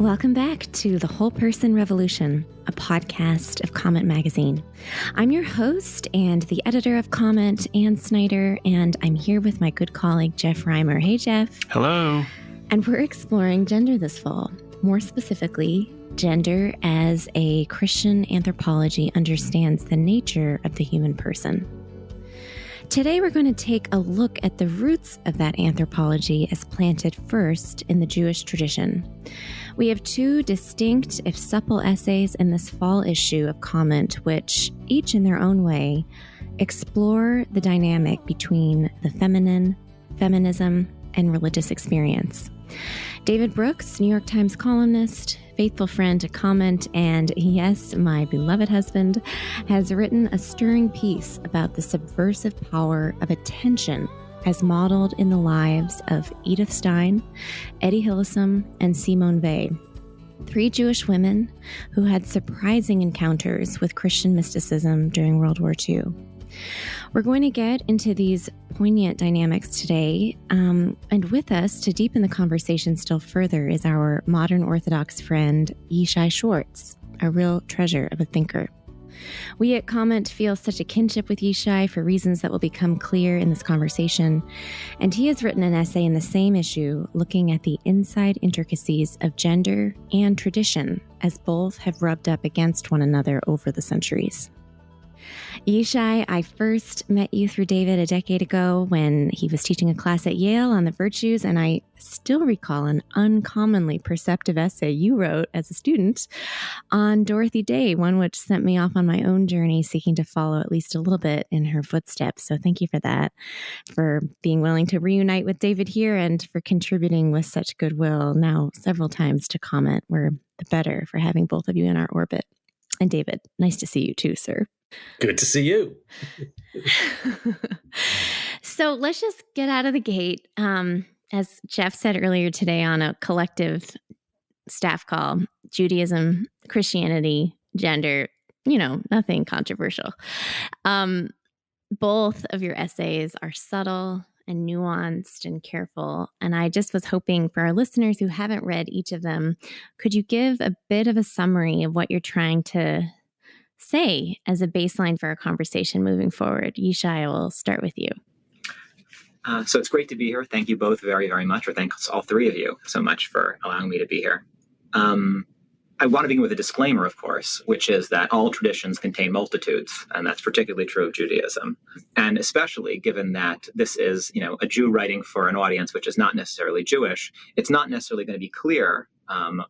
Welcome back to The Whole Person Revolution, a podcast of Comment Magazine. I'm your host and the editor of Comment, Ann Snyder, and I'm here with my good colleague, Jeff Reimer. Hey, Jeff. Hello. And we're exploring gender this fall. More specifically, gender as a Christian anthropology understands the nature of the human person. Today, we're going to take a look at the roots of that anthropology as planted first in the Jewish tradition. We have two distinct, if supple, essays in this fall issue of Comment, which, each in their own way, explore the dynamic between the feminine, feminism, and religious experience. David Brooks, New York Times columnist, faithful friend to Comment, and yes, my beloved husband, has written a stirring piece about the subversive power of attention as modeled in the lives of Edith Stein, Eddie Hillesum, and Simone Weil, three Jewish women who had surprising encounters with Christian mysticism during World War II. We're going to get into these poignant dynamics today, and with us to deepen the conversation still further is our modern Orthodox friend, Yishai Schwartz, a real treasure of a thinker. We at Comment feel such a kinship with Yishai for reasons that will become clear in this conversation, and he has written an essay in the same issue looking at the inside intricacies of gender and tradition as both have rubbed up against one another over the centuries. Yishai, I first met you through David a decade ago when he was teaching a class at Yale on the virtues, and I still recall an uncommonly perceptive essay you wrote as a student on Dorothy Day, one which sent me off on my own journey seeking to follow at least a little bit in her footsteps. So thank you for that, for being willing to reunite with David here and for contributing with such goodwill now several times to Comment. We're the better for having both of you in our orbit. And David, nice to see you too, sir. Good to see you. So let's just get out of the gate. As Jeff said earlier today on a collective staff call, Judaism, Christianity, gender, nothing controversial. Both of your essays are subtle and nuanced and careful. And I just was hoping for our listeners who haven't read each of them, could you give a bit of a summary of what you're trying to say as a baseline for our conversation moving forward? Yishai, I will start with you. So it's great to be here. Thank you both very, very much, or thanks all three of you so much for allowing me to be here. I want to begin with a disclaimer, of course, which is that all traditions contain multitudes, and that's particularly true of Judaism. And especially given that this is, a Jew writing for an audience which is not necessarily Jewish, it's not necessarily going to be clear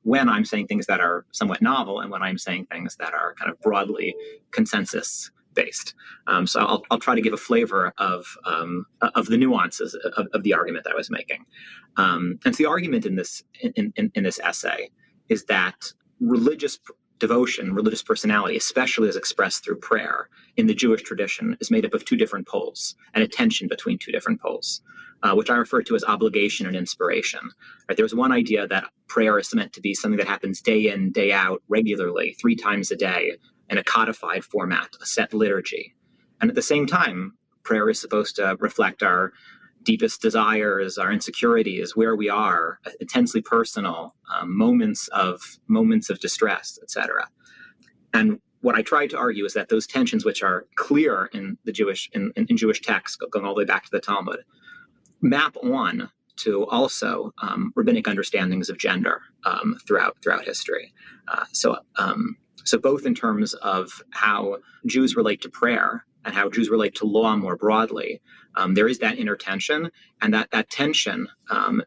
when I'm saying things that are somewhat novel and when I'm saying things that are kind of broadly consensus-based. So I'll try to give a flavor of the nuances of the argument that I was making. And so the argument in this essay is that religious devotion, religious personality, especially as expressed through prayer in the Jewish tradition, is made up of two different poles and a tension between two different poles, which I refer to as obligation and inspiration. Right? There's one idea that prayer is meant to be something that happens day in, day out, regularly, 3 times a day, in a codified format, a set liturgy. And at the same time, prayer is supposed to reflect our deepest desires, our insecurities, where we are, intensely personal, moments of distress, etc. And what I tried to argue is that those tensions, which are clear in the Jewish in Jewish texts, going all the way back to the Talmud, map on to also rabbinic understandings of gender throughout history. So both in terms of how Jews relate to prayer and how Jews relate to law more broadly, there is that inner tension, and that tension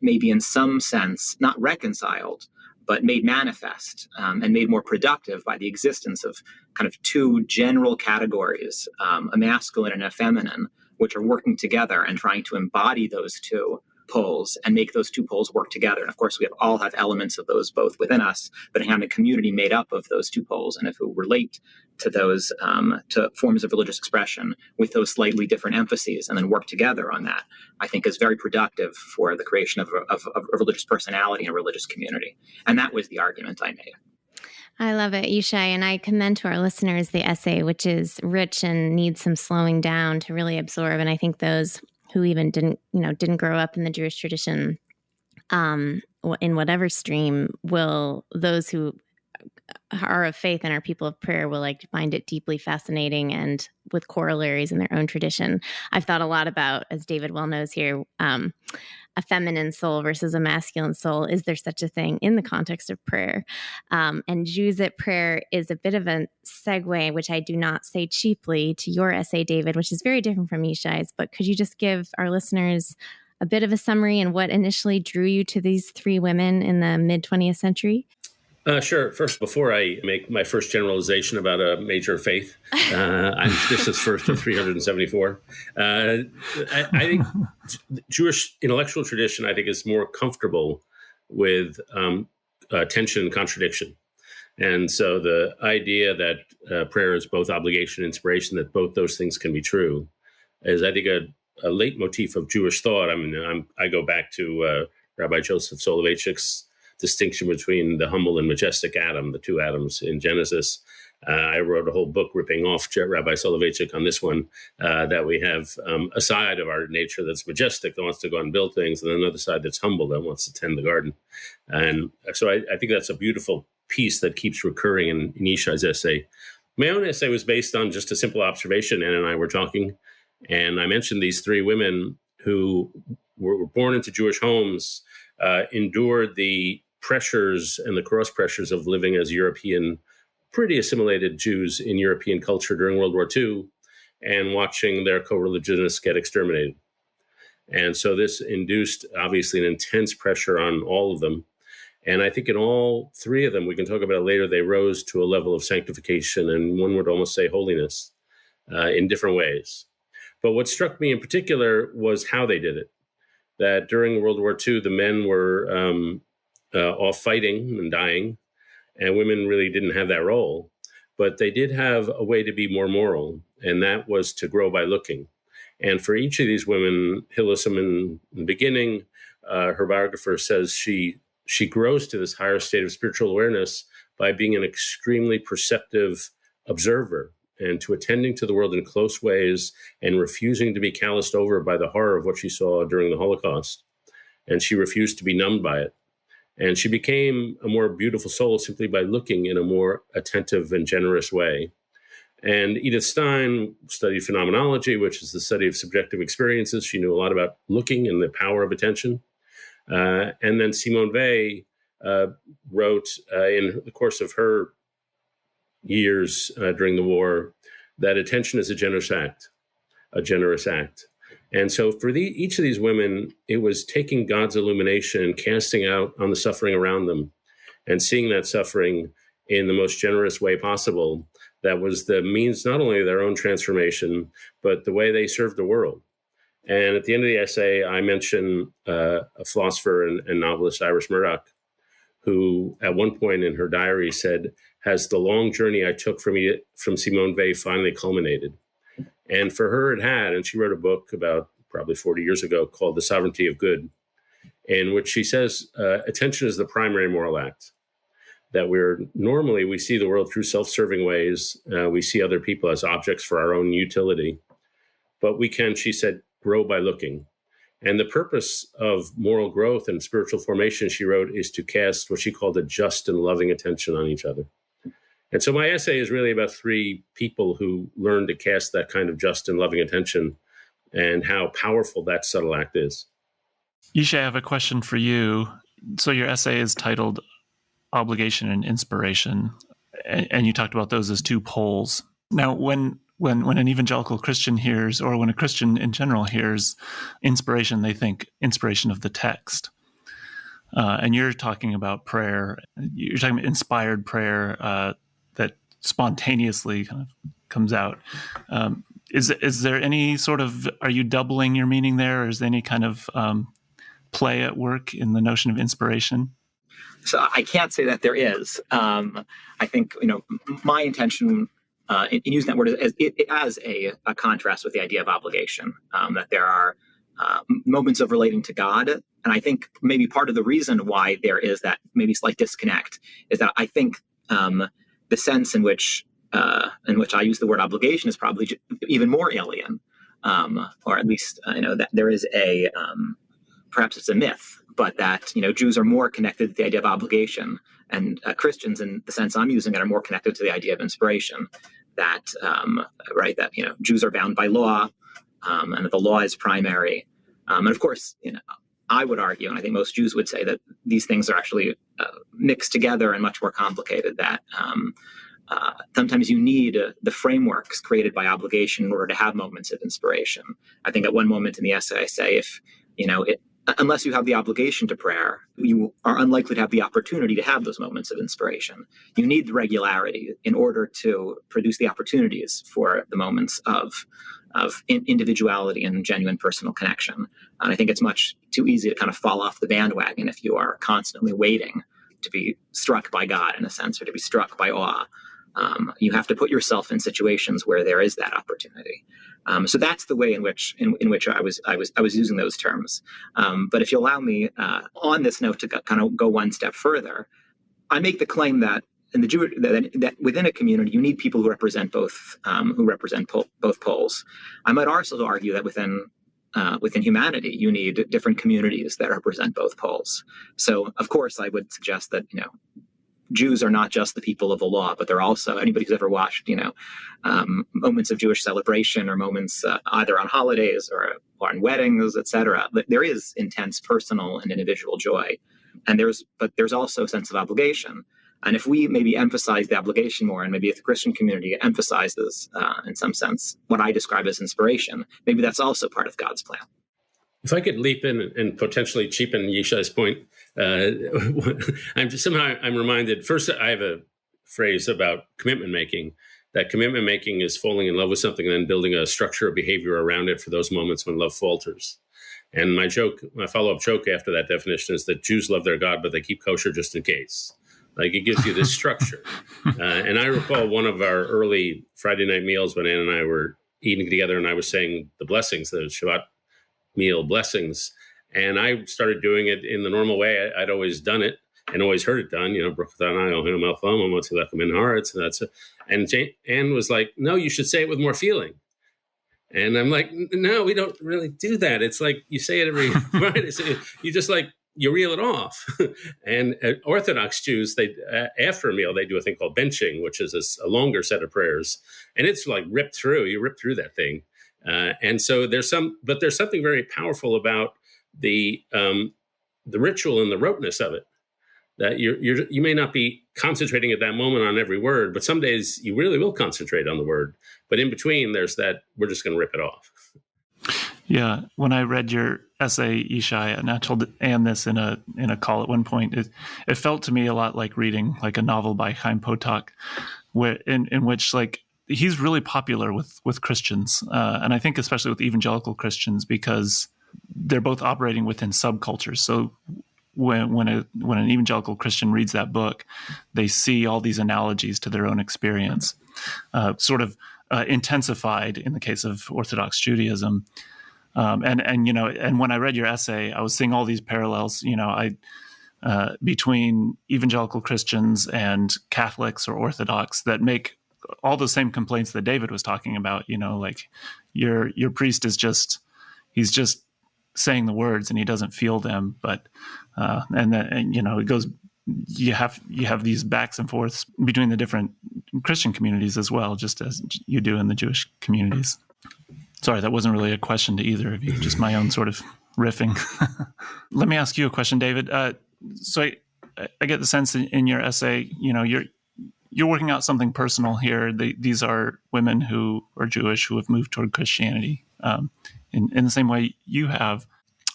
may be in some sense not reconciled, but made manifest and made more productive by the existence of kind of two general categories, a masculine and a feminine, which are working together and trying to embody those two poles and make those two poles work together. And of course, we all have elements of those both within us, but having a community made up of those two poles, and if we relate to those to forms of religious expression with those slightly different emphases and then work together on that, I think is very productive for the creation of a religious personality and a religious community. And that was the argument I made. I love it, Yishai, and I commend to our listeners the essay, which is rich and needs some slowing down to really absorb. And I think those who even didn't grow up in the Jewish tradition in whatever stream, will those who are of faith and are people of prayer will like find it deeply fascinating and with corollaries in their own tradition. I've thought a lot about, as David well knows here, a feminine soul versus a masculine soul. Is there such a thing in the context of prayer? And Jews at Prayer is a bit of a segue, which I do not say cheaply, to your essay, David, which is very different from Yishai's. But could you just give our listeners a bit of a summary and what initially drew you to these three women in the mid-20th century? Sure. First, before I make my first generalization about a major faith, this is first of 374. I think Jewish intellectual tradition, I think, is more comfortable with tension and contradiction. And so the idea that prayer is both obligation and inspiration, that both those things can be true, is, I think, a leitmotif of Jewish thought. I mean, I go back to Rabbi Joseph Soloveitchik's distinction between the humble and majestic Adam, the two Adams in Genesis. I wrote a whole book ripping off Rabbi Soloveitchik on this one, that we have a side of our nature that's majestic, that wants to go and build things, and another side that's humble, that wants to tend the garden. And so I think that's a beautiful piece that keeps recurring in Yishai's essay. My own essay was based on just a simple observation. Anna and I were talking, and I mentioned these three women who were born into Jewish homes, endured the pressures and the cross pressures of living as European, pretty assimilated Jews in European culture during World War II, and watching their co-religionists get exterminated. And so this induced, obviously, an intense pressure on all of them. And I think in all three of them, we can talk about it later, they rose to a level of sanctification, and one would almost say holiness, in different ways. But what struck me in particular was how they did it. That during World War II, the men were off fighting and dying, and women really didn't have that role. But they did have a way to be more moral, and that was to grow by looking. And for each of these women, Hillesum in the beginning, her biographer says she grows to this higher state of spiritual awareness by being an extremely perceptive observer and to attending to the world in close ways and refusing to be calloused over by the horror of what she saw during the Holocaust. And she refused to be numbed by it. And she became a more beautiful soul simply by looking in a more attentive and generous way. And Edith Stein studied phenomenology, which is the study of subjective experiences. She knew a lot about looking and the power of attention. And then Simone Weil wrote in the course of her years during the war that attention is a generous act. And so for each of these women, it was taking God's illumination and casting out on the suffering around them and seeing that suffering in the most generous way possible. That was the means not only of their own transformation, but the way they served the world. And at the end of the essay, I mention a philosopher and novelist, Iris Murdoch, who at one point in her diary said, "Has the long journey I took from Simone Weil finally culminated?" And for her, it had. And she wrote a book about probably 40 years ago called The Sovereignty of Good, in which she says attention is the primary moral act. That we see the world through self-serving ways. We see other people as objects for our own utility. But we can, she said, grow by looking. And the purpose of moral growth and spiritual formation, she wrote, is to cast what she called a just and loving attention on each other. And so my essay is really about three people who learned to cast that kind of just and loving attention and how powerful that subtle act is. Yishai, I have a question for you. So your essay is titled Obligation and Inspiration, and you talked about those as two poles. Now, when an evangelical Christian hears, or when a Christian in general hears inspiration, they think inspiration of the text. And you're talking about prayer. You're talking about inspired prayer that spontaneously kind of comes out. Is there any sort of, are you doubling your meaning there? Or is there any kind of play at work in the notion of inspiration? So I can't say that there is. I think, my intention in using that word as a contrast with the idea of obligation, that there are moments of relating to God. And I think maybe part of the reason why there is that maybe slight disconnect is that I think the sense in which I use the word obligation is probably even more alien, or at least that there is perhaps it's a myth but that, Jews are more connected to the idea of obligation, and Christians, in the sense I'm using it, are more connected to the idea of inspiration. That Jews are bound by law, and that the law is primary. And of course, I would argue, and I think most Jews would say, that these things are actually mixed together and much more complicated. That sometimes you need the frameworks created by obligation in order to have moments of inspiration. I think at one moment in the essay I say, unless you have the obligation to prayer, you are unlikely to have the opportunity to have those moments of inspiration. You need the regularity in order to produce the opportunities for the moments of individuality and genuine personal connection. And I think it's much too easy to kind of fall off the bandwagon if you are constantly waiting to be struck by God, in a sense, or to be struck by awe. You have to put yourself in situations where there is that opportunity. So that's the way in which I was using those terms. But if you allow me, on this note, to kind of go one step further, I make the claim that that within a community you need people who represent both poles. I might also argue that within humanity you need different communities that represent both poles. So of course I would suggest that Jews are not just the people of the law, but they're also, anybody who's ever watched, moments of Jewish celebration or moments either on holidays or on weddings, etc. There is intense personal and individual joy, but there's also a sense of obligation. And if we maybe emphasize the obligation more, and maybe if the Christian community emphasizes, in some sense, what I describe as inspiration, maybe that's also part of God's plan. If I could leap in and potentially cheapen Yishai's point, I'm reminded, first, I have a phrase about commitment making, that commitment making is falling in love with something and then building a structure of behavior around it for those moments when love falters. And my follow-up joke after that definition is that Jews love their God, but they keep kosher just in case. Like, it gives you this structure. And I recall one of our early Friday night meals when Ann and I were eating together, and I was saying the blessings, the Shabbat meal blessings. And I started doing it in the normal way. I'd always done it and always heard it done, and Ann was like, no, you should say it with more feeling. And I'm like, no, we don't really do that. It's like you say it every Friday. So you just you reel it off. And Orthodox Jews, after a meal, they do a thing called benching, which is a longer set of prayers. And it's like ripped through. You rip through that thing. And so there's something very powerful about the ritual and the roteness of it, that you may not be concentrating at that moment on every word, but some days you really will concentrate on the word. But in between, there's that we're just going to rip it off. Yeah, when I read your essay, Yishai, and I told Anne this in a call at one point, it felt to me a lot like reading like a novel by Chaim Potok, in which he's really popular with Christians, and I think especially with evangelical Christians, because they're both operating within subcultures. So when an evangelical Christian reads that book, they see all these analogies to their own experience, sort of intensified in the case of Orthodox Judaism. And when I read your essay, I was seeing all these parallels, between evangelical Christians and Catholics or Orthodox that make all the same complaints that David was talking about. Your priest he's just saying the words and he doesn't feel them, but it goes. You have these backs and forths between the different Christian communities as well, just as you do in the Jewish communities. Sorry, that wasn't really a question to either of you, just my own sort of riffing. Let me ask you a question, David. So I get the sense in your essay, you're working out something personal here. These are women who are Jewish who have moved toward Christianity in the same way you have.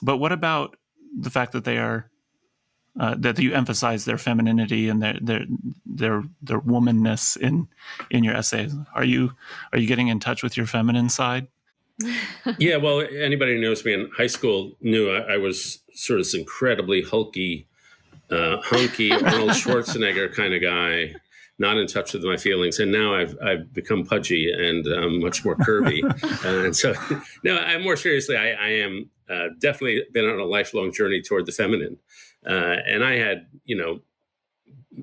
But what about the fact that they are that you emphasize their femininity and their womanness in your essays? Are you getting in touch with your feminine side? Yeah, well, anybody who knows me in high school knew I was sort of this incredibly hunky Arnold Schwarzenegger kind of guy, not in touch with my feelings. And now I've become pudgy and much more curvy. And so, no, more seriously, I am definitely been on a lifelong journey toward the feminine. And I had,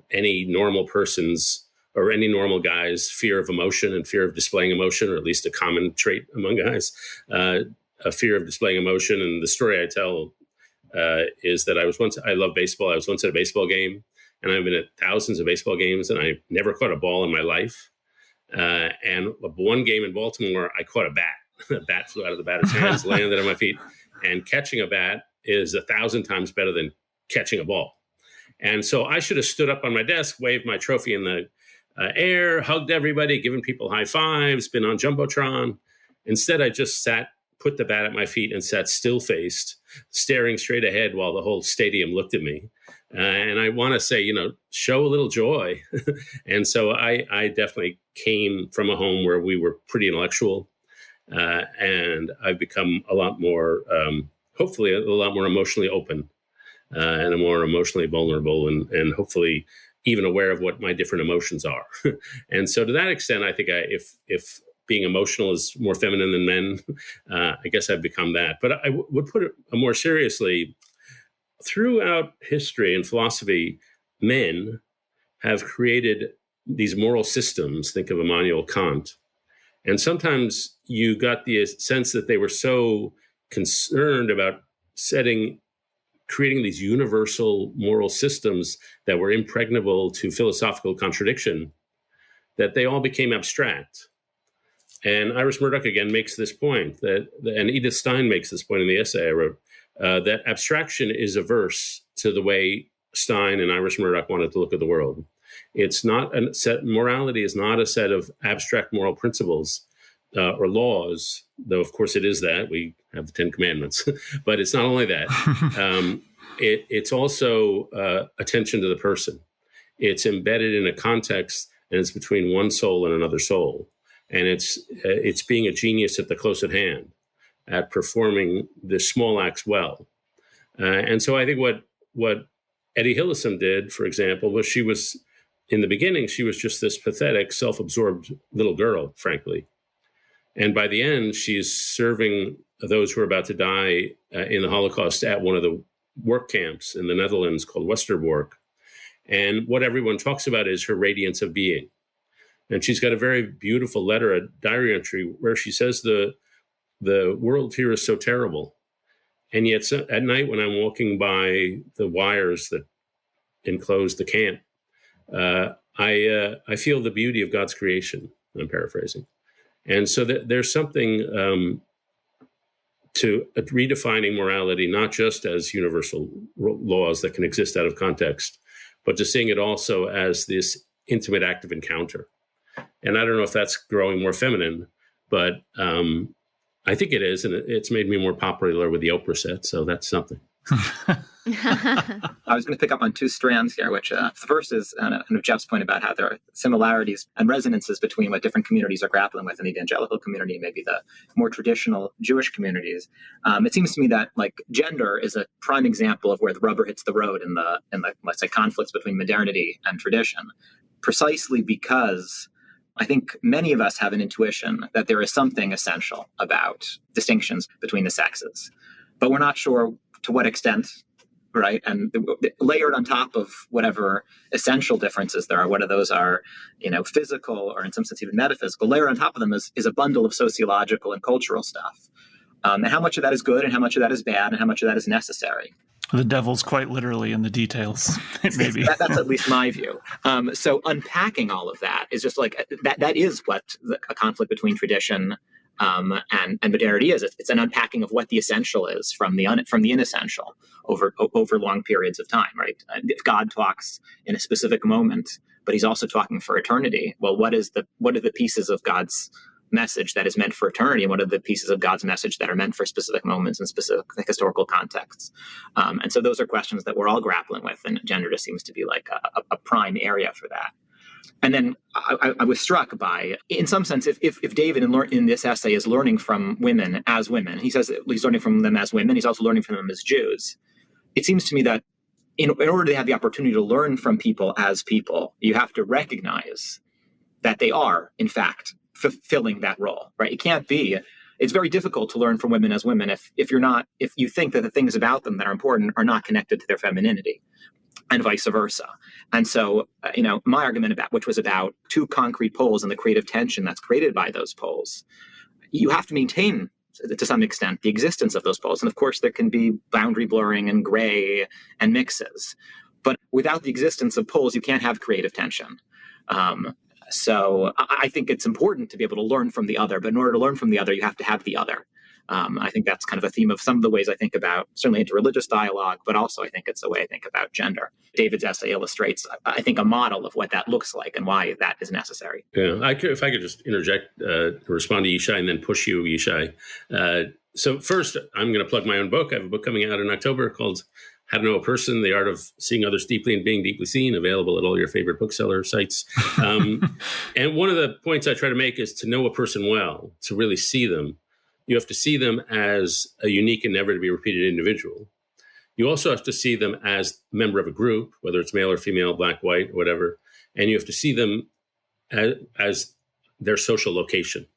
any normal person's or any normal guy's fear of emotion and fear of displaying emotion, or at least a common trait among guys, a fear of displaying emotion. And the story I tell is that I love baseball. I was once at a baseball game, and I've been at thousands of baseball games, and I never caught a ball in my life. And one game in Baltimore, I caught a bat. The bat flew out of the batter's hands, landed on my feet. And catching a bat is 1,000 times better than catching a ball. And so I should have stood up on my desk, waved my trophy in the air, hugged everybody, given people high fives, been on Jumbotron. Instead, I just put the bat at my feet and sat still-faced, staring straight ahead while the whole stadium looked at me. And I want to say, show a little joy. And so I definitely came from a home where we were pretty intellectual. And I've become a lot more, hopefully, a lot more emotionally open and a more emotionally vulnerable and hopefully even aware of what my different emotions are. And so to that extent, I think if being emotional is more feminine than men, I guess I've become that. But I would put it more seriously, throughout history and philosophy, men have created these moral systems. Think of Immanuel Kant. And sometimes you got the sense that they were so concerned about creating these universal moral systems that were impregnable to philosophical contradiction, that they all became abstract. And Iris Murdoch, again, makes this point, and Edith Stein makes this point in the essay I wrote, that abstraction is averse to the way Stein and Iris Murdoch wanted to look at the world. It's not morality is not a set of abstract moral principles or laws, though of course it is that. We have the 10 Commandments, but it's not only that. It's also attention to the person. It's embedded in a context, and it's between one soul and another soul. And it's being a genius at the close at hand, at performing the small acts well. And so I think what Etty Hillesum did, for example, was in the beginning, she was just this pathetic, self-absorbed little girl, frankly. And by the end, she's serving those who are about to die in the Holocaust at one of the work camps in the Netherlands called Westerbork. And what everyone talks about is her radiance of being. And she's got a very beautiful letter, a diary entry, where she says the world here is so terrible. And yet at night when I'm walking by the wires that enclose the camp, I feel the beauty of God's creation. I'm paraphrasing. And so there's something to redefining morality, not just as universal laws that can exist out of context, but to seeing it also as this intimate act of encounter. And I don't know if that's growing more feminine, but I think it is. And it's made me more popular with the Oprah set. So that's something. I was going to pick up on two strands here, which the first is kind of Jeff's point about how there are similarities and resonances between what different communities are grappling with in the evangelical community and maybe the more traditional Jewish communities. It seems to me that gender is a prime example of where the rubber hits the road in the let's say conflicts between modernity and tradition, precisely because I think many of us have an intuition that there is something essential about distinctions between the sexes, but we're not sure to what extent, right? And layered on top of whatever essential differences there are, whether those are, physical or in some sense even metaphysical, layered on top of them is a bundle of sociological and cultural stuff. And how much of that is good and how much of that is bad and how much of that is necessary. The devil's quite literally in the details, maybe. That's at least my view. So unpacking all of that is just that is what a conflict between tradition and modernity is. It's an unpacking of what the essential is from the inessential over long periods of time, right? If God talks in a specific moment, but he's also talking for eternity, well, what are the pieces of God's message that is meant for eternity, and what are the pieces of God's message that are meant for specific moments and specific historical contexts? And so those are questions that we're all grappling with, and gender just seems to be a prime area for that. And then I was struck by, in some sense, if David in this essay is learning from women as women, he says he's learning from them as women, he's also learning from them as Jews. It seems to me that in order to have the opportunity to learn from people as people, you have to recognize that they are, in fact, fulfilling that role, right? It's very difficult to learn from women as women if you think that the things about them that are important are not connected to their femininity, and vice versa. And so, my argument which was about two concrete poles and the creative tension that's created by those poles, you have to maintain to some extent, the existence of those poles. And of course, there can be boundary blurring and gray and mixes. But without the existence of poles, you can't have creative tension. So I think it's important to be able to learn from the other, but in order to learn from the other, you have to have the other. I think that's kind of a theme of some of the ways I think about certainly interreligious dialogue, but also I think it's a way I think about gender. David's essay illustrates, I think, a model of what that looks like and why that is necessary. Yeah, if I could just interject, respond to Yishai and then push you, Yishai. So first, I'm going to plug my own book. I have a book coming out in October called How to Know a Person, The Art of Seeing Others Deeply and Being Deeply Seen, available at all your favorite bookseller sites. And one of the points I try to make is to know a person well, to really see them. You have to see them as a unique and never to be repeated individual. You also have to see them as a member of a group, whether it's male or female, black, white, whatever. And you have to see them as their social location.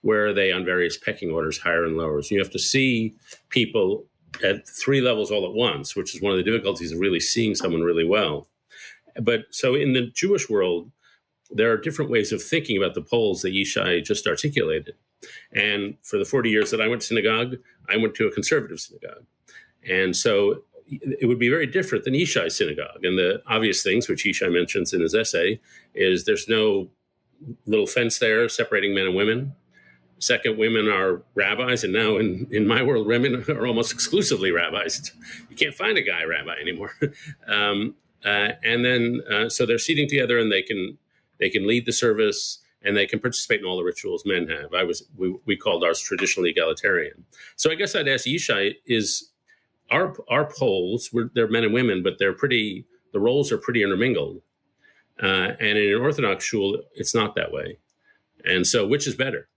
Where are they on various pecking orders, higher and lower? So you have to see people at three levels all at once, which is one of the difficulties of really seeing someone really well. But so in the Jewish world, there are different ways of thinking about the poles that Yishai just articulated. And for the 40 years that I went to synagogue, I went to a conservative synagogue. And so it would be very different than Yishai's synagogue. And the obvious things, which Yishai mentions in his essay, is there's no little fence there separating men and women. Second, women are rabbis. And now in my world, women are almost exclusively rabbis. You can't find a guy rabbi anymore. And then, so they're seating together and they can lead the service and they can participate in all the rituals men have. We called ours traditionally egalitarian. So I guess I'd ask Yishai, is our poles, they're men and women, but the roles are pretty intermingled. And in an Orthodox shul, it's not that way. And so which is better?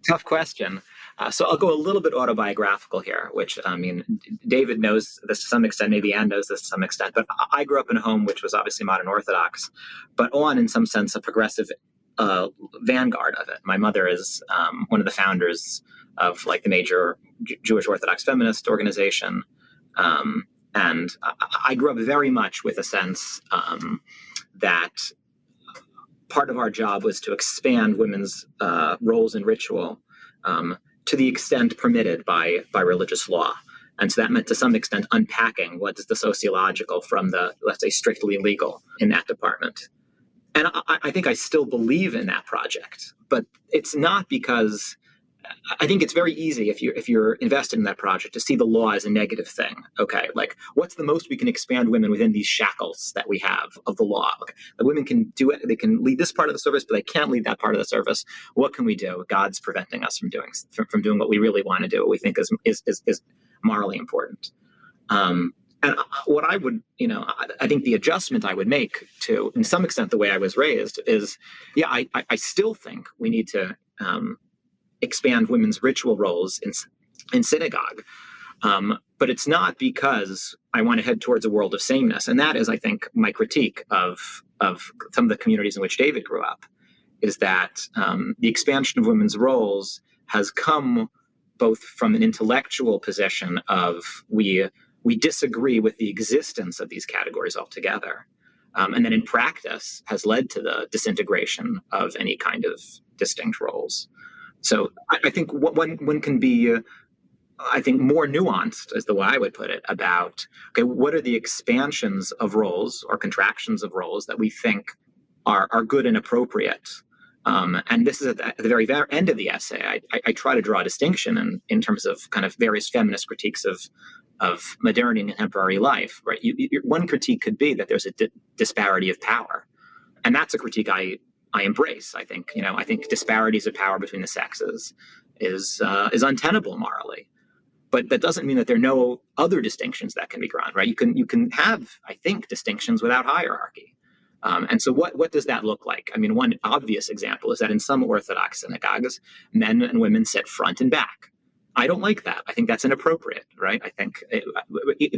Tough question. So I'll go a little bit autobiographical here, which, I mean, David knows this to some extent, maybe Ann knows this to some extent, but I grew up in a home which was obviously modern Orthodox, but on, in some sense, a progressive vanguard of it. My mother is one of the founders of like the major Jewish Orthodox feminist organization. And I grew up very much with a sense that part of our job was to expand women's roles in ritual to the extent permitted by religious law. And so that meant to some extent unpacking what is the sociological from the, let's say, strictly legal in that department. And I think I still believe in that project, but it's not because I think it's very easy if you're invested in that project to see the law as a negative thing. Okay, like what's the most we can expand women within these shackles that we have of the law? Okay, the women can do it; they can lead this part of the service, but they can't lead that part of the service. What can we do? God's preventing us from doing what we really want to do, what we think is morally important. And what I would, I think the adjustment I would make to, in some extent, the way I was raised is, yeah, I still think we need to expand women's ritual roles in synagogue. But it's not because I want to head towards a world of sameness. And that is, I think, my critique of some of the communities in which David grew up, is that the expansion of women's roles has come both from an intellectual position of we disagree with the existence of these categories altogether. And then in practice has led to the disintegration of any kind of distinct roles. So I think one can be, I think, more nuanced, is the way I would put it, about, okay, what are the expansions of roles or contractions of roles that we think are good and appropriate? And this is at the very end of the essay. I try to draw a distinction in terms of kind of various feminist critiques of modernity and contemporary life, right? One critique could be that there's a disparity of power. And that's a critique I embrace. I think disparities of power between the sexes is untenable morally. But that doesn't mean that there are no other distinctions that can be drawn, right? You can have, I think, distinctions without hierarchy. And so what does that look like? I mean, one obvious example is that in some Orthodox synagogues, men and women sit front and back. I don't like that. I think that's inappropriate, right? I think,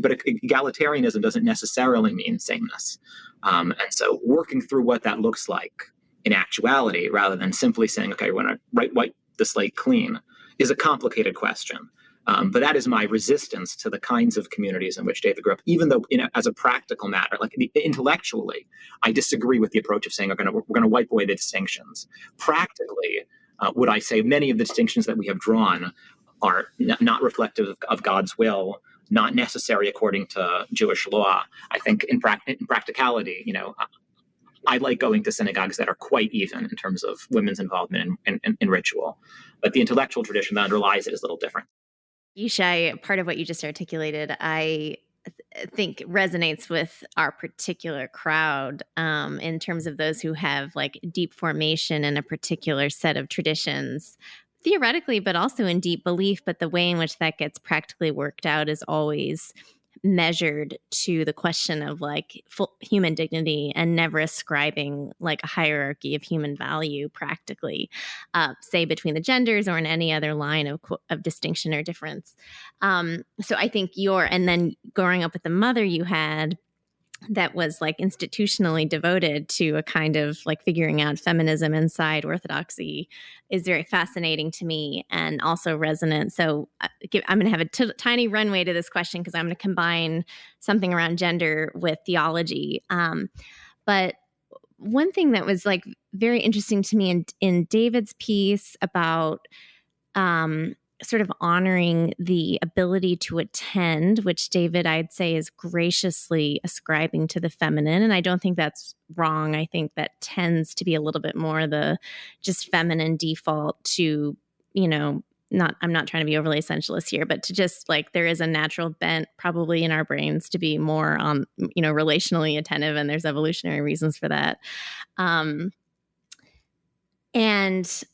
but egalitarianism doesn't necessarily mean sameness. And so working through what that looks like in actuality, rather than simply saying, okay, we want to wipe the slate clean, is a complicated question. But that is my resistance to the kinds of communities in which David grew up, even though, as a practical matter, like intellectually, I disagree with the approach of saying we're going to wipe away the distinctions. Practically, Would I say many of the distinctions that we have drawn are not reflective of God's will, not necessary according to Jewish law? I think in practicality, I like going to synagogues that are quite even in terms of women's involvement in ritual. But the intellectual tradition that underlies it is a little different. Yishai, part of what you just articulated, I think resonates with our particular crowd in terms of those who have like deep formation in a particular set of traditions, theoretically, but also in deep belief. But the way in which that gets practically worked out is always measured to the question of like full human dignity and never ascribing like a hierarchy of human value practically, say between the genders or in any other line of distinction or difference. So I think and then growing up with the mother you had that was like institutionally devoted to a kind of like figuring out feminism inside orthodoxy is very fascinating to me and also resonant. So I'm going to have a tiny runway to this question because I'm going to combine something around gender with theology. But one thing that was like very interesting to me in David's piece about sort of honoring the ability to attend, which David, I'd say, is graciously ascribing to the feminine. And I don't think that's wrong. I think that tends to be a little bit more the just feminine default to, I'm not trying to be overly essentialist here, but to just like, there is a natural bent probably in our brains to be more relationally attentive, and there's evolutionary reasons for that. And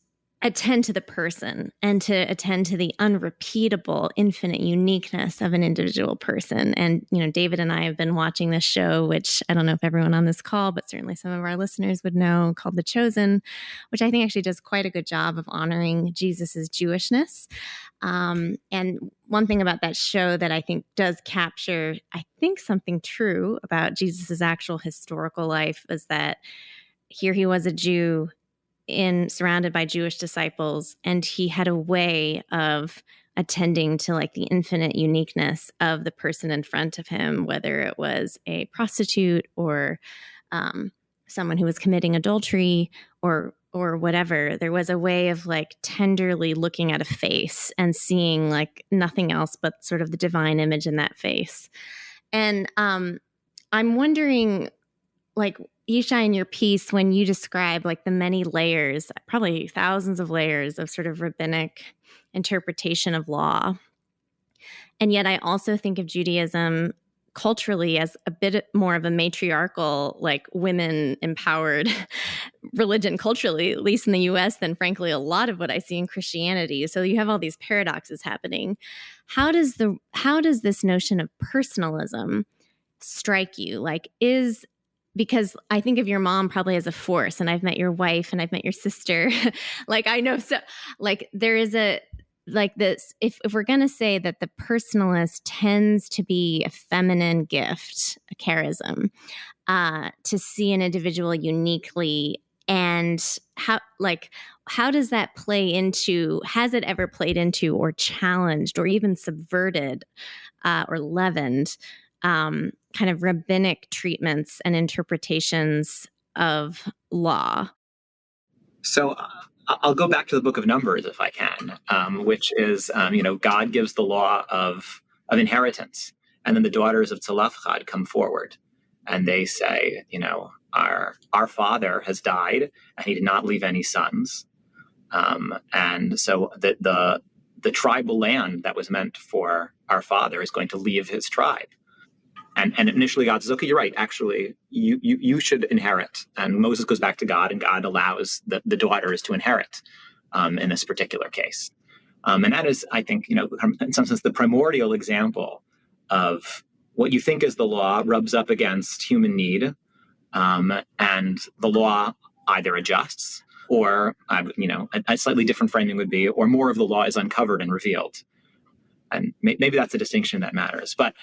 attend to the person and to attend to the unrepeatable, infinite uniqueness of an individual person. And, David and I have been watching this show, which I don't know if everyone on this call, but certainly some of our listeners would know, called The Chosen, which I think actually does quite a good job of honoring Jesus's Jewishness. And one thing about that show that I think does capture, something true about Jesus's actual historical life is that here he was a Jew surrounded by Jewish disciples, and he had a way of attending to like the infinite uniqueness of the person in front of him, whether it was a prostitute or someone who was committing adultery or whatever. There was a way of like tenderly looking at a face and seeing like nothing else but sort of the divine image in that face. And I'm wondering, like, Yishai, in your piece, when you describe like the many layers, probably thousands of layers of sort of rabbinic interpretation of law. And yet I also think of Judaism culturally as a bit more of a matriarchal, like women empowered religion culturally, at least in the US, than frankly a lot of what I see in Christianity. So you have all these paradoxes happening. How does this notion of personalism strike you? Because I think of your mom probably as a force, and I've met your wife and I've met your sister. Like I know, so like there is this, if we're going to say that the personalist tends to be a feminine gift, a charism, to see an individual uniquely, and how does that play into, has it ever played into or challenged or even subverted or leavened kind of rabbinic treatments and interpretations of law? So I'll go back to the book of Numbers if I can, which is, God gives the law of inheritance. And then the daughters of Tzalafchad come forward and they say, our father has died and he did not leave any sons. And so the tribal land that was meant for our father is going to leave his tribe. And initially God says, okay, you're right. Actually, you should inherit. And Moses goes back to God, and God allows the daughters to inherit in this particular case. And that is, I think, in some sense, the primordial example of what you think is the law rubs up against human need. And the law either adjusts or, a slightly different framing would be, or more of the law is uncovered and revealed. And maybe that's a distinction that matters. But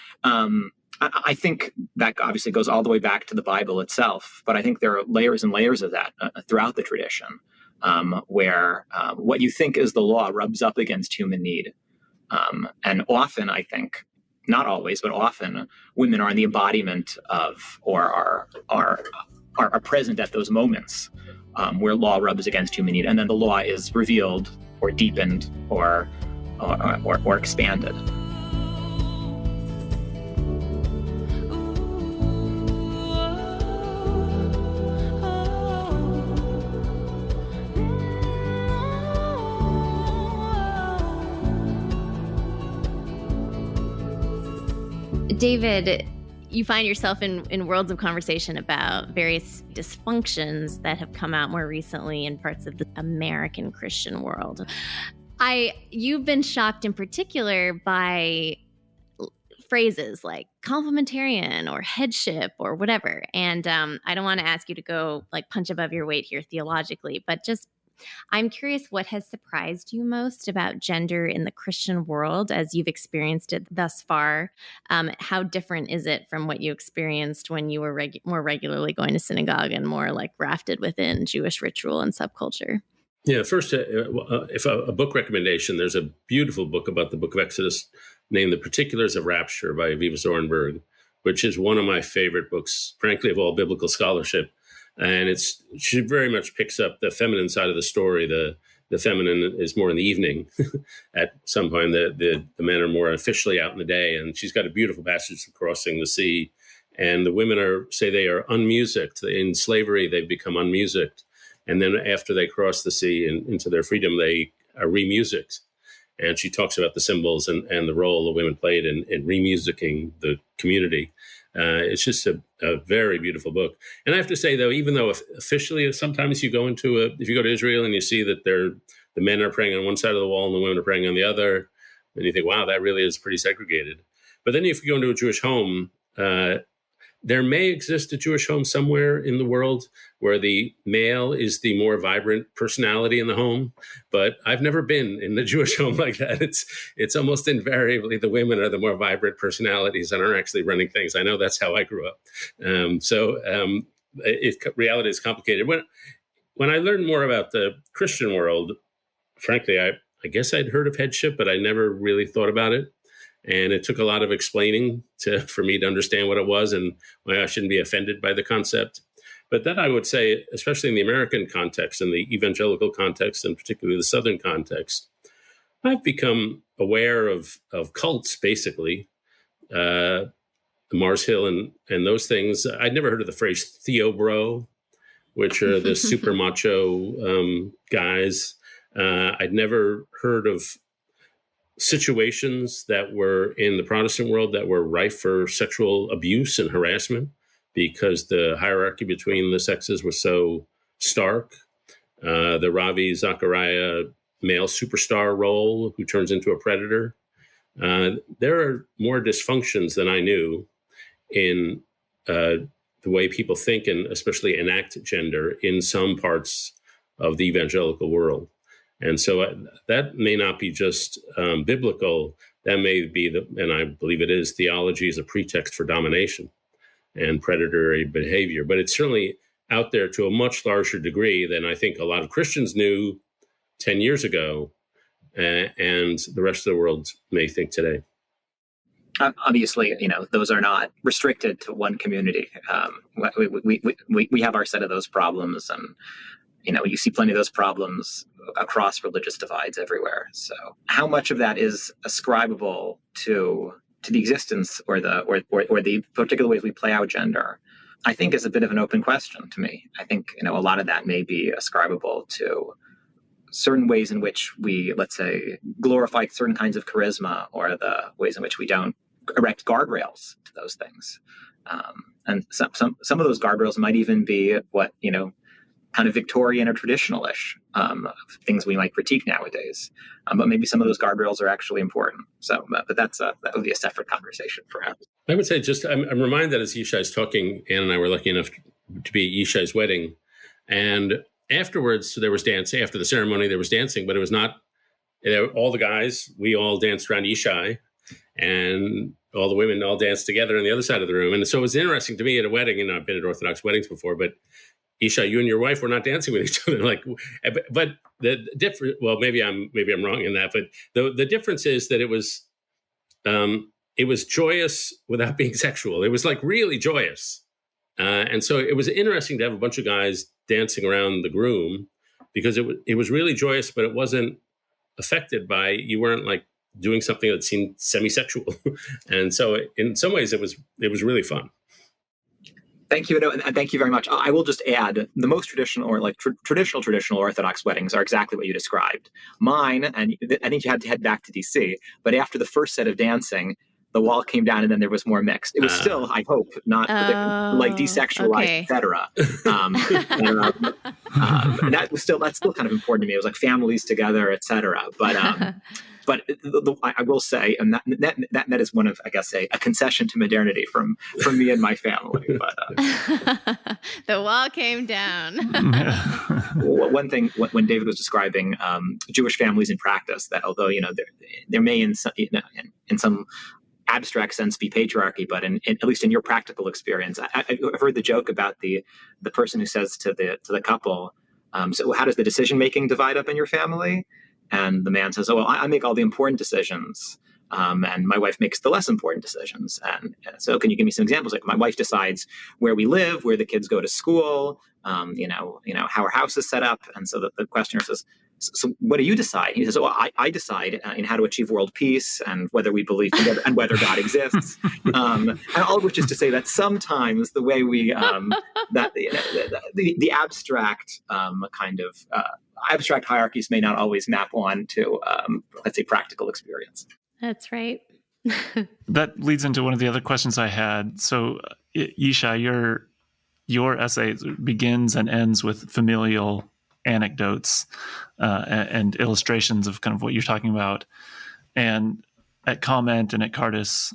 I think that obviously goes all the way back to the Bible itself, but I think there are layers and layers of that throughout the tradition, where what you think is the law rubs up against human need. And often, I think, not always, but often, women are in the embodiment of, or are are present at those moments where law rubs against human need, and then the law is revealed or deepened or expanded. David, you find yourself in worlds of conversation about various dysfunctions that have come out more recently in parts of the American Christian world. You've been shocked in particular by phrases like complementarian or headship or whatever. And I don't want to ask you to go like punch above your weight here theologically, but just I'm curious what has surprised you most about gender in the Christian world as you've experienced it thus far. How different is it from what you experienced when you were more regularly going to synagogue and more like grafted within Jewish ritual and subculture? Yeah, first, if a book recommendation, there's a beautiful book about the book of Exodus named The Particulars of Rapture by Aviva Zornberg, which is one of my favorite books, frankly, of all biblical scholarship. And she very much picks up the feminine side of the story. The feminine is more in the evening. At some point, the men are more officially out in the day. And she's got a beautiful passage of crossing the sea. And the women they are unmusicked. In slavery, they've become unmusicked. And then after they cross the sea and into their freedom, they are remusicked. And she talks about the symbols and the role the women played in remusicking the community. It's just a very beautiful book. And I have to say, though, even though officially sometimes you go if you go to Israel and you see that the men are praying on one side of the wall and the women are praying on the other, and you think, wow, that really is pretty segregated. But then if you go into a Jewish home, there may exist a Jewish home somewhere in the world where the male is the more vibrant personality in the home. But I've never been in the Jewish home like that. It's almost invariably the women are the more vibrant personalities and are actually running things. I know that's how I grew up. Reality is complicated. When I learned more about the Christian world, frankly, I guess I'd heard of headship, but I never really thought about it. And it took a lot of explaining for me to understand what it was and why I shouldn't be offended by the concept. But then I would say, especially in the American context and the evangelical context, and particularly the Southern context, I've become aware of cults, basically, Mars Hill and those things. I'd never heard of the phrase Theobro, which are the super macho guys. I'd never heard of situations that were in the Protestant world that were rife for sexual abuse and harassment because the hierarchy between the sexes was so stark. The Ravi Zachariah male superstar role who turns into a predator. There are more dysfunctions than I knew in the way people think and especially enact gender in some parts of the evangelical world. And so that may not be just biblical. That may be, and I believe it is, theology is a pretext for domination and predatory behavior. But it's certainly out there to a much larger degree than I think a lot of Christians knew 10 years ago, and the rest of the world may think today. Obviously, those are not restricted to one community. We have our set of those problems, and you see plenty of those problems across religious divides everywhere. So how much of that is ascribable to the existence or the particular ways we play out gender, I think is a bit of an open question to me. I think, a lot of that may be ascribable to certain ways in which we, let's say, glorify certain kinds of charisma, or the ways in which we don't erect guardrails to those things. And some of those guardrails might even be what, kind of Victorian or traditional-ish things we might critique nowadays. But maybe some of those guardrails are actually important. So, but that would be a separate conversation, perhaps. I would say I'm reminded as Yishai's talking, Ann and I were lucky enough to be at Yishai's wedding. And afterwards, there was dancing. After the ceremony, there was dancing, but it was not, all the guys, we all danced around Yishai, and all the women all danced together on the other side of the room. And so it was interesting to me at a wedding, I've been at Orthodox weddings before, but Yishai, you and your wife were not dancing with each other. But the difference, well, maybe I'm wrong in that, but the difference is that it was joyous without being sexual. It was like really joyous. And so it was interesting to have a bunch of guys dancing around the groom, because it was really joyous, but it wasn't affected by, you weren't like doing something that seemed semi-sexual. And so in some ways it was really fun. Thank you, and thank you very much. I will just add, the most traditional, or like traditional Orthodox weddings are exactly what you described. Mine, and I think you had to head back to DC, but after the first set of dancing, the wall came down, and then there was more mixed. It was still, I hope, not like desexualized, okay. etc. And that's still kind of important to me. It was like families together, etc. But I will say, and that is one of, I guess, a concession to modernity from me and my family. But the wall came down. One thing, when David was describing Jewish families in practice, that although there may in some abstract sense be patriarchy, but at least in your practical experience, I've heard the joke about the person who says to the couple, so how does the decision making divide up in your family? And the man says, oh, well, I make all the important decisions, and my wife makes the less important decisions. And so can you give me some examples? Like, my wife decides where we live, where the kids go to school, how our house is set up. And so the questioner says, so what do you decide? He says, oh, I decide in how to achieve world peace, and whether we believe together, and whether God exists. And all of which is to say that sometimes the way we, the abstract kind of abstract hierarchies may not always map on to, let's say, practical experience. That's right. That leads into one of the other questions I had. So, Yishai, your essay begins and ends with familial anecdotes and illustrations of kind of what you're talking about. And at Comment and at Cardis,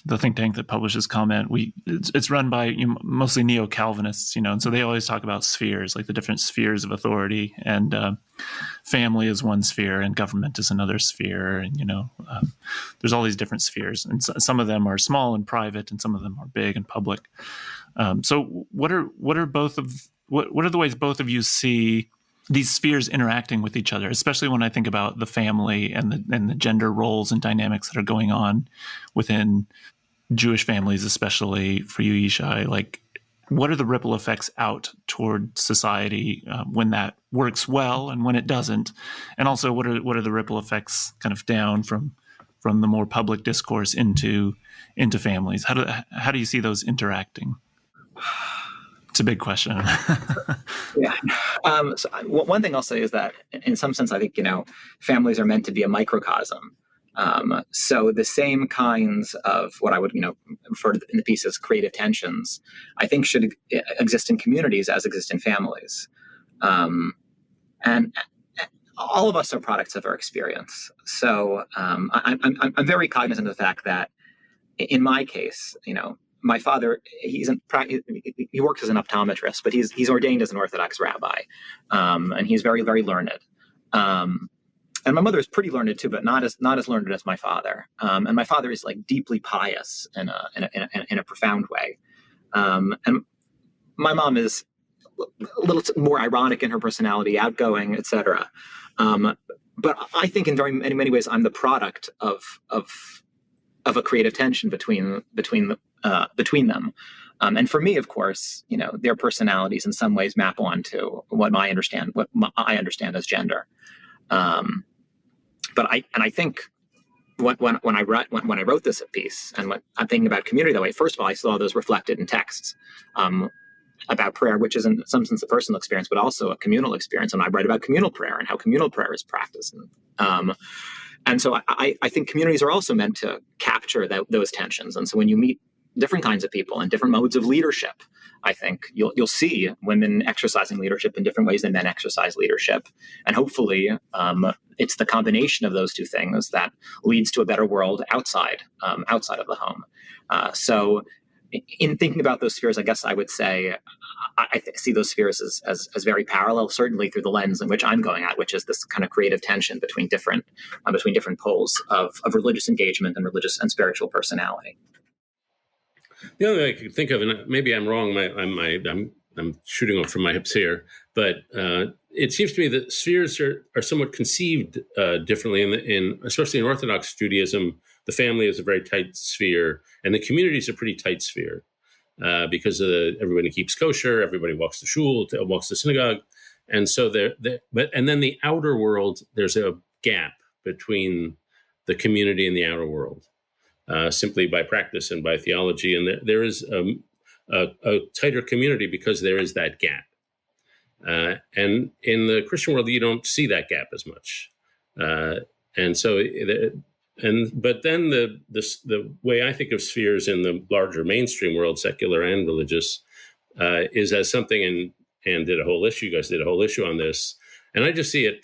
the think tank that publishes Comment, it's run by mostly neo-Calvinists, and so they always talk about spheres, like the different spheres of authority, and family is one sphere and government is another sphere, and there's all these different spheres, and some of them are small and private, and some of them are big and public. So what are the ways both of you see these spheres interacting with each other, especially when I think about the family and the gender roles and dynamics that are going on within Jewish families, especially for you, Yishai? Like, what are the ripple effects out toward society when that works well and when it doesn't? And also, what are the ripple effects kind of down from the more public discourse into families? How do you see those interacting? It's a big question. Yeah. So one thing I'll say is that, in some sense, I think families are meant to be a microcosm. So the same kinds of what I would refer to in the piece as creative tensions, I think, should exist in communities as exist in families. And all of us are products of our experience. So I'm very cognizant of the fact that, in my case, my father, he works as an optometrist, but he's ordained as an Orthodox rabbi, and he's very, very learned. And my mother is pretty learned too, but not as learned as my father. And my father is like deeply pious in a profound way. And my mom is a little more ironic in her personality, outgoing, etc. But I think in very many ways I'm the product of a creative tension between them. And for me, of course, their personalities in some ways map onto what I understand as gender. But I think when I wrote this piece, and when I'm thinking about community that way, first of all, I saw those reflected in texts about prayer, which is in some sense a personal experience, but also a communal experience. And I write about communal prayer and how communal prayer is practiced. And so I think communities are also meant to capture those tensions. And so when you meet different kinds of people and different modes of leadership, I think you'll see women exercising leadership in different ways than men exercise leadership. And hopefully it's the combination of those two things that leads to a better world outside of the home. So in thinking about those spheres, I guess I would say I see those spheres as very parallel, certainly through the lens in which I'm going at, which is this kind of creative tension between different poles of religious engagement and religious and spiritual personality. The only thing I could think of, and maybe I'm wrong, I'm shooting off from my hips here, but it seems to me that spheres are somewhat conceived differently, especially in Orthodox Judaism. The family is a very tight sphere, and the community is a pretty tight sphere. because everybody keeps kosher, everybody walks to shul, walks to synagogue. And so and then the outer world, there's a gap between the community and the outer world, simply by practice and by theology. And there is a tighter community because there is that gap. And in the Christian world, you don't see that gap as much. And so, but then the way I think of spheres in the larger mainstream world, secular and religious, is as something, and did a whole issue. You guys did a whole issue on this, and I just see it.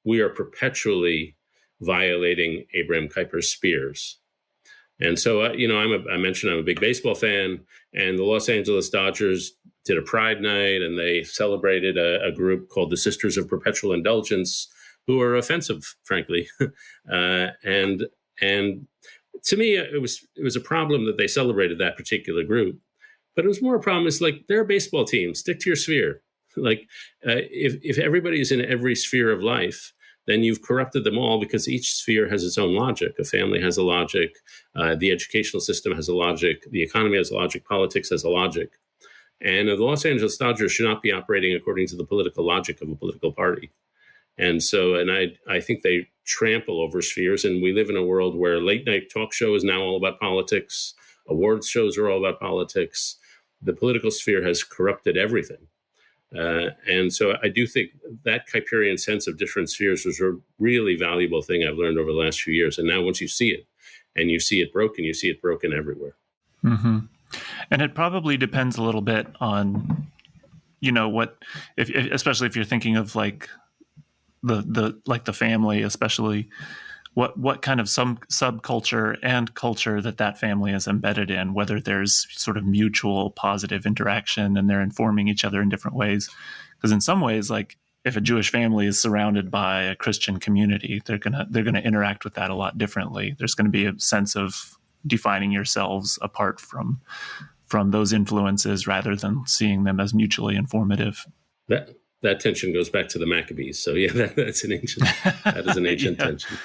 We are perpetually violating Abraham Kuyper's spheres. And so, I mentioned I'm a big baseball fan, and the Los Angeles Dodgers did a Pride Night, and they celebrated a group called the Sisters of Perpetual Indulgence, who are offensive, frankly. And to me, it was a problem that they celebrated that particular group. But it was more a problem. It's like, they're a baseball team. Stick to your sphere. Like, if everybody is in every sphere of life, then you've corrupted them all, because each sphere has its own logic. A family has a logic. The educational system has a logic. The economy has a logic. Politics has a logic. And the Los Angeles Dodgers should not be operating according to the political logic of a political party. And so, I think they trample over spheres. And we live in a world where late night talk show is now all about politics. Awards shows are all about politics. The political sphere has corrupted everything. And so I do think that Kuyperian sense of different spheres was a really valuable thing I've learned over the last few years. And now once you see it, and you see it broken everywhere. Mm-hmm. And it probably depends a little bit on, especially if you're thinking of like the family, especially what kind of some subculture and culture that family is embedded in, whether there's sort of mutual positive interaction and they're informing each other in different ways. Because in some ways, like if a Jewish family is surrounded by a Christian community, they're gonna interact with that a lot differently. There's going to be a sense of defining yourselves apart from those influences rather than seeing them as mutually informative. That tension goes back to the Maccabees. So yeah, that is an ancient Yeah. tension.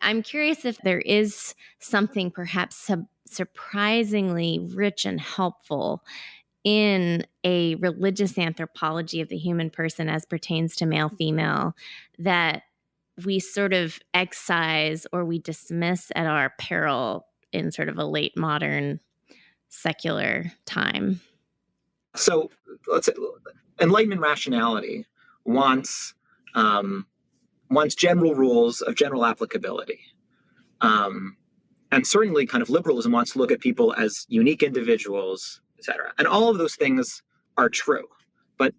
I'm curious if there is something perhaps surprisingly rich and helpful in a religious anthropology of the human person as pertains to male-female that we sort of excise or we dismiss at our peril in sort of a late modern secular time. So let's say Enlightenment rationality wants general rules of general applicability. And certainly kind of liberalism wants to look at people as unique individuals, etc. And all of those things are true. But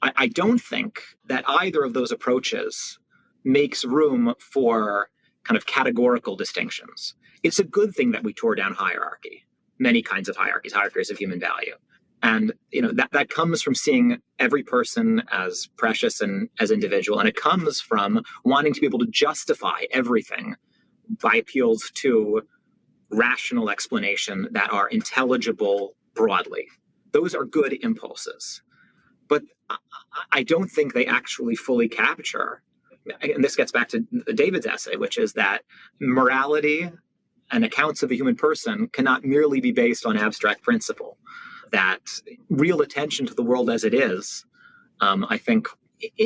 I don't think that either of those approaches makes room for kind of categorical distinctions. It's a good thing that we tore down hierarchy, many kinds of hierarchies of human value. And that comes from seeing every person as precious and as individual. And it comes from wanting to be able to justify everything by appeals to rational explanation that are intelligible broadly. Those are good impulses. But I don't think they actually fully capture, and this gets back to David's essay, which is that morality and accounts of a human person cannot merely be based on abstract principle. That real attention to the world as it is, I think,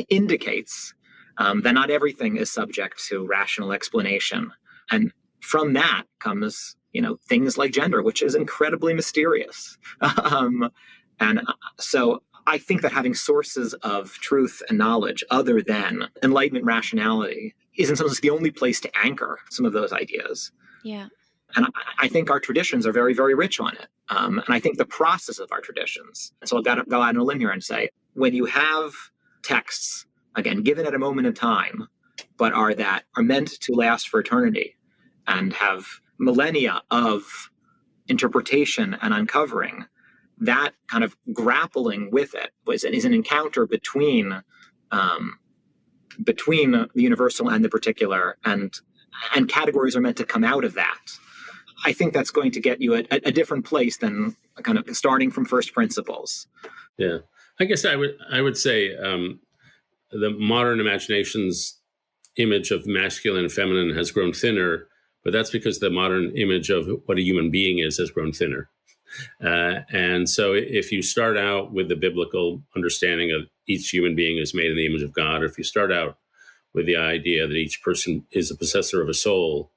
indicates that not everything is subject to rational explanation. And from that comes, things like gender, which is incredibly mysterious. And so I think that having sources of truth and knowledge other than Enlightenment rationality is in some sense the only place to anchor some of those ideas. Yeah. And I think our traditions are very, very rich on it. And I think the process of our traditions. And so I'll go out on a limb here and say, when you have texts, again, given at a moment in time, but are meant to last for eternity and have millennia of interpretation and uncovering, that kind of grappling with it is an encounter between the universal and the particular, and categories are meant to come out of that. I think that's going to get you a different place than kind of starting from first principles. Yeah, I guess I would say the modern imagination's image of masculine and feminine has grown thinner, but that's because the modern image of what a human being is has grown thinner. And so if you start out with the biblical understanding of each human being is made in the image of God, or if you start out with the idea that each person is a possessor of a soul,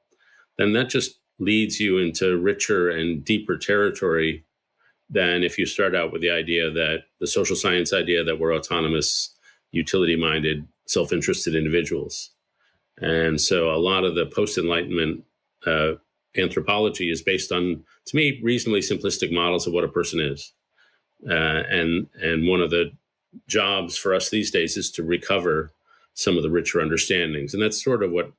then that just leads you into richer and deeper territory than if you start out with the idea that the social science idea that we're autonomous, utility-minded, self-interested individuals. And so a lot of the post-Enlightenment anthropology is based on, to me, reasonably simplistic models of what a person is. And one of the jobs for us these days is to recover some of the richer understandings. And that's sort of what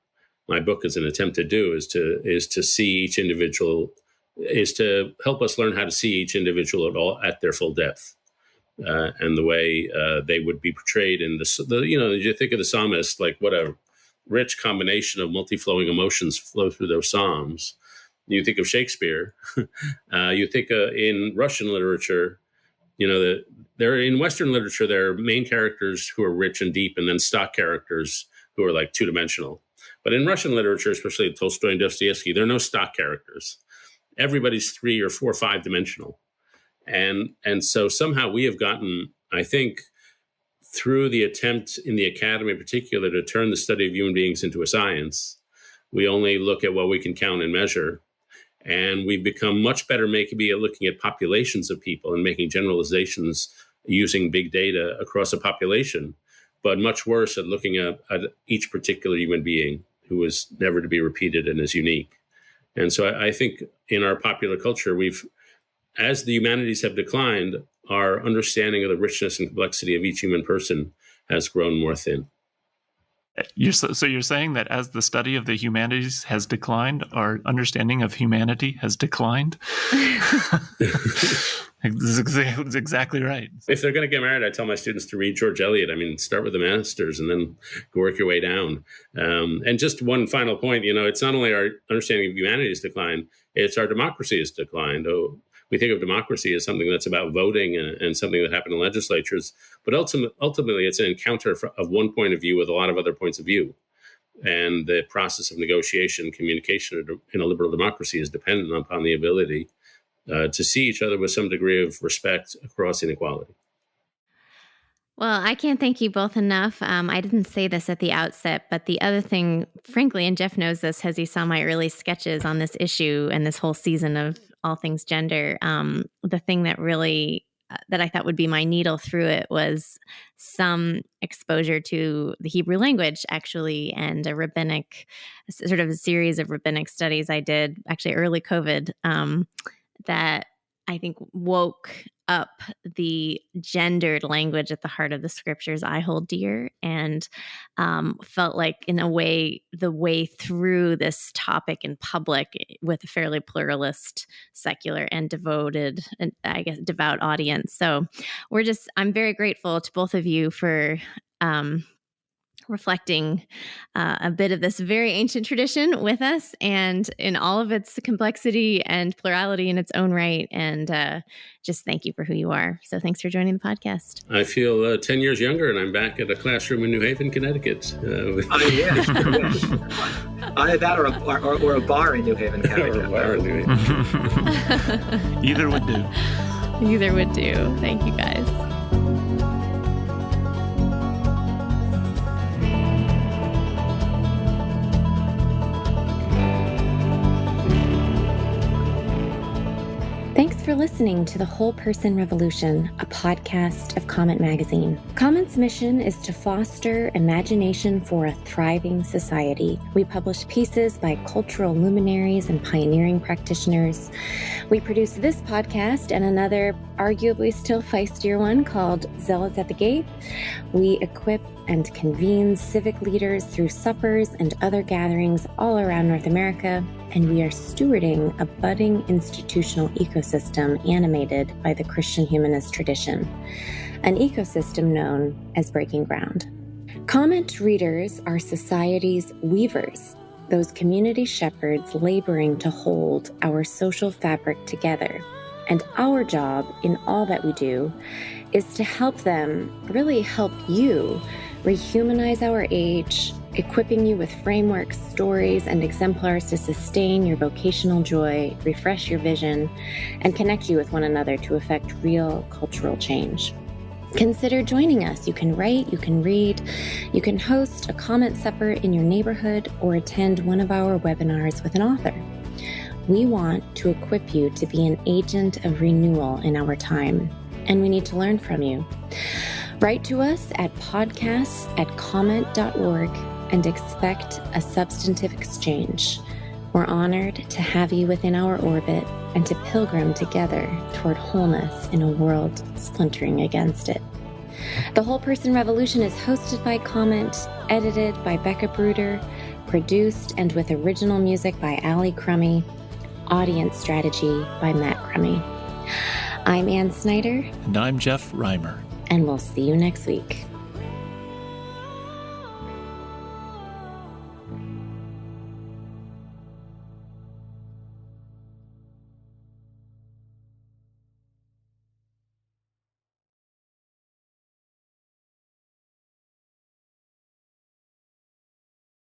my book is an attempt to do, is to see each individual, is to help us learn how to see each individual at their full depth, and the way they would be portrayed in you think of the psalmist, like what a rich combination of multi-flowing emotions flow through those psalms. You think of Shakespeare, you think in Russian literature, there in Western literature, there are main characters who are rich and deep, and then stock characters who are like two-dimensional. But in Russian literature, especially Tolstoy and Dostoevsky, there are no stock characters. Everybody's 3 or 4 or 5-dimensional. And so somehow we have gotten, I think, through the attempt in the academy in particular to turn the study of human beings into a science, we only look at what we can count and measure. And we've become much better maybe at looking at populations of people and making generalizations using big data across a population, but much worse at looking at each particular human being who is never to be repeated and is unique. And so I think in our popular culture, as the humanities have declined, our understanding of the richness and complexity of each human person has grown more thin. So you're saying that as the study of the humanities has declined, our understanding of humanity has declined? That's exactly right. If they're going to get married, I tell my students to read George Eliot. Start with the masters and then work your way down. And just one final point, it's not only our understanding of humanity has declined, it's our democracy has declined. We think of democracy as something that's about voting and something that happened in legislatures, but ultimately it's an encounter of one point of view with a lot of other points of view. And the process of negotiation, communication in a liberal democracy is dependent upon the ability to see each other with some degree of respect across inequality. Well, I can't thank you both enough. I didn't say this at the outset, but the other thing, frankly, and Jeff knows this as he saw my early sketches on this issue and this whole season of All Things Gender, the thing that really, that I thought would be my needle through it was some exposure to the Hebrew language, actually, and a rabbinic, sort of a series of rabbinic studies I did, actually early COVID, that I think woke up the gendered language at the heart of the scriptures I hold dear, and felt like, in a way, the way through this topic in public with a fairly pluralist, secular, and devoted, and I guess devout audience. So I'm very grateful to both of you for reflecting a bit of this very ancient tradition with us, and in all of its complexity and plurality in its own right. And just thank you for who you are. So thanks for joining the podcast. I feel 10 years younger, and I'm back at a classroom in New Haven, Connecticut. Either that or a bar in New Haven, Connecticut. Either would do. Either would do. Thank you, guys. Thanks for listening to The Whole Person Revolution, a podcast of Comment Magazine. Comment's mission is to foster imagination for a thriving society. We publish pieces by cultural luminaries and pioneering practitioners. We produce this podcast and another, arguably still feistier one, called Zealots at the Gate. We equip and convene civic leaders through suppers and other gatherings all around North America, and we are stewarding a budding institutional ecosystem animated by the Christian humanist tradition, an ecosystem known as Breaking Ground. Comment readers are society's weavers, those community shepherds laboring to hold our social fabric together. And our job in all that we do is to help them, really help you, rehumanize our age, equipping you with frameworks, stories, and exemplars to sustain your vocational joy, refresh your vision, and connect you with one another to effect real cultural change. Consider joining us. You can write, you can read, you can host a comment supper in your neighborhood, or attend one of our webinars with an author. We want to equip you to be an agent of renewal in our time, and we need to learn from you. Write to us at podcasts@comment.org and expect a substantive exchange. We're honored to have you within our orbit and to pilgrim together toward wholeness in a world splintering against it. The Whole Person Revolution is hosted by Comment, edited by Becca Bruder, produced and with original music by Allie Crummy, audience strategy by Matt Crummy. I'm Ann Snyder. And I'm Jeff Reimer. And we'll see you next week.